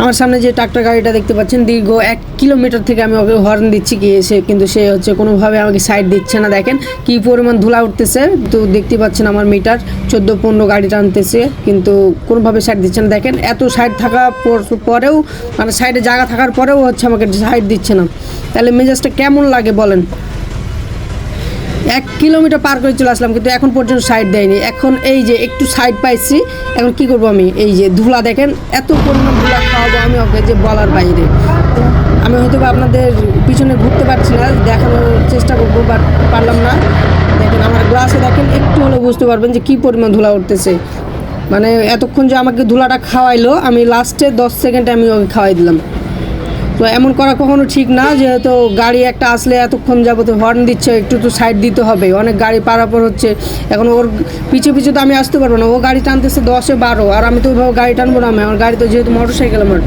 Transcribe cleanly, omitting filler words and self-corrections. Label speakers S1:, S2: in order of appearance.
S1: আমার সামনে যে ট্রাক্টর গাড়িটা দেখতে পাচ্ছেন, দীর্ঘ 1 কিলোমিটার থেকে আমি ওকে হর্ন দিচ্ছি কি এসে, কিন্তু সে হচ্ছে কোনোভাবে আমাকে সাইড দিচ্ছে না। দেখেন কি পরিমাণ ধুলা উঠতেছে, তো দেখতে পাচ্ছেন আমার মিটার 14-15 গাড়ি টানতেছে, কিন্তু কোনোভাবে সাইড দিচ্ছে না। দেখেন এত সাইড থাকা পরেও, মানে সাইডে জায়গা থাকার পরেও হচ্ছে আমাকে সাইড দিচ্ছে না, তাহলে মেজাজটা কেমন লাগে বলেন। 1 কিলোমিটার পার করে চলে আসলাম, কিন্তু এখন পর্যন্ত সাইড দেয়নি। এখন এই যে একটু সাইড পাইছি, এখন কি করব আমি? এই যে ধুলা দেখেন, এত পরিমাণ ধুলা খাওয়াবো আমি ওকে যে বলার বাইরে। আমি হয়তো বা আপনাদের পিছনে ঘুরতে পারছি না, দেখানোর চেষ্টা করবো, বাট পারলাম না। দেখেন আমার গ্লাসে দেখেন, একটু হলে বুঝতে পারবেন যে কী পরিমাণ ধুলা উঠতেছে। মানে এতক্ষণ যে আমাকে ধুলাটা খাওয়াইলো, আমি লাস্টে 10 সেকেন্ডে আমি ওকে খাওয়াই দিলাম। তো এমন করা কখনো ঠিক না, যেহেতু গাড়ি একটা আসলে এতক্ষণ যাবত হর্ন দিচ্ছে, একটু তো সাইড দিতে হবে। অনেক গাড়ি পারাপার হচ্ছে, এখন ওর পিছু পিছু তো আমি আসতে পারবো না। ও গাড়ি টানতেছে 10-12, আর আমি তো ওইভাবে গাড়ি টানবো না। আমার গাড়ি তো যেহেতু মোটরসাইকেল আমার,